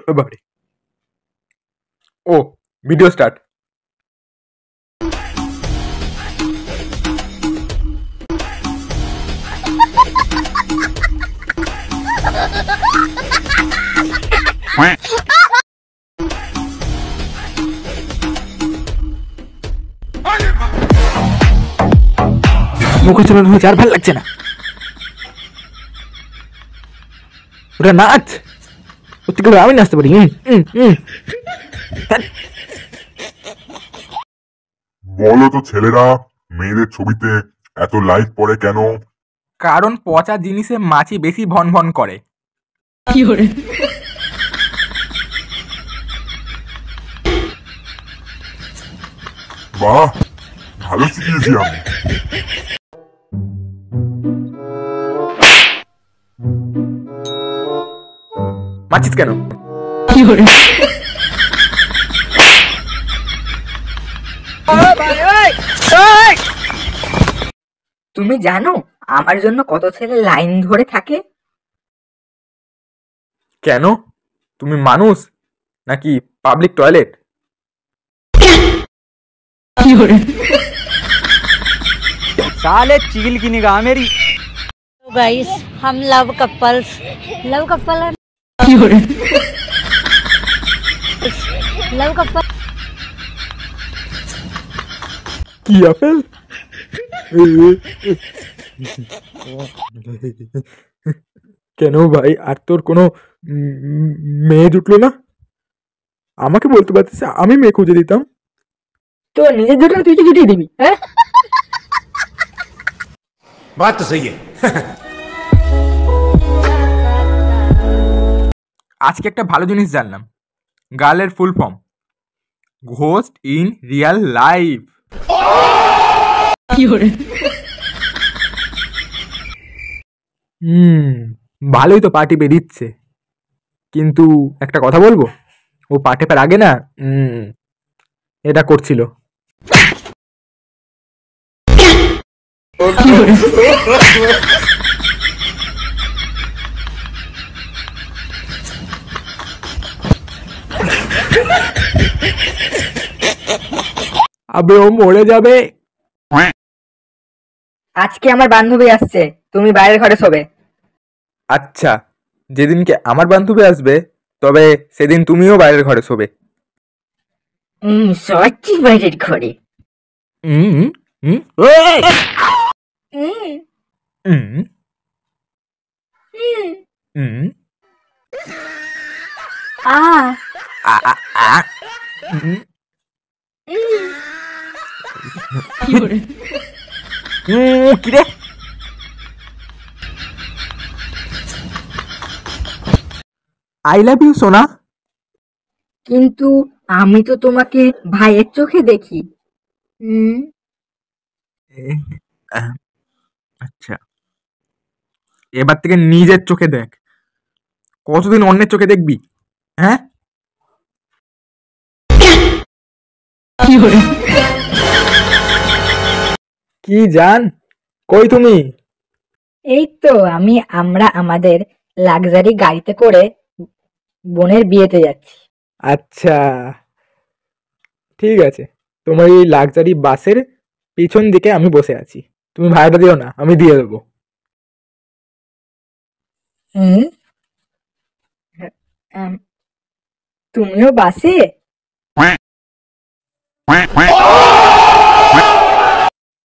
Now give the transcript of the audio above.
বাবারে। ও video start. মুখে চালানো হয়েছে, আর ভাল লাগছে না। ওটা নাচ, ওর থেকে আমি নাচতে পারি। বলো তো ছেলেরা, মেয়েদের ছবিতে এত লাইক পড়ে কেন? কারণ পচা জিনিসে মাছি বেশি ভন ভন করে। বাহ, ভালো শিখিয়েছি আমি। মাছিস কেন? তুমি জানো আমার জন্য কত ছেলে লাইন ধরে থাকে? কেন? তুমি মানুষ নাকি পাবলিক টয়লেট? साले चील की निगाह मेरी। गाइस हम लव कपल लव कपल কি আপেল? কেন ভাই, আর তোর কোনো মেয়ে জুটলো না? আমাকে বলতে পারতিস, আমি মেয়ে খুঁজে দিতাম। তো নিজের জন্য তুই কি জুটিয়ে দিবি? হ্যাঁ, बात तो सही है। আজকে একটা ভালো জিনিস জানলাম, গার্লের full form ghost in real life. ভালোই তো পার্টি বেরিচ্ছে, কিন্তু একটা কথা বলবো, ও পার্টি পার আগে না এটা করছিল। আবে ও মরে যাবে। আজকে আমার বান্ধবী আসছে, তুমি বাইরের ঘরে শোবে। আচ্ছা, যেদিনকে আমার বান্ধবী আসবে তবে সেদিন তুমিও বাইরের ঘরে শোবে। সত্যি বাইরের ঘরে? কিরে, আই লাভ ইউ সোনা। কিন্তু আমি তো তোমাকে ভাইয়ের চোখে দেখি। আচ্ছা, এবার থেকে নিজের চোখে দেখ। কতদিন অন্যের চোখে দেখবি? হ্যাঁ, কি জান, কই তুমি? এই তো আমরা আমাদের লাক্সারি গাড়িতে করে বোনের বিয়েতে যাচ্ছি। আচ্ছা ঠিক আছে, তোমার এই লাক্সারি বাসের পিছন দিকে আমি বসে আছি। তুমি ভাড়াটা দিও না, আমি দিয়ে দেবো। তুমিও বাসে?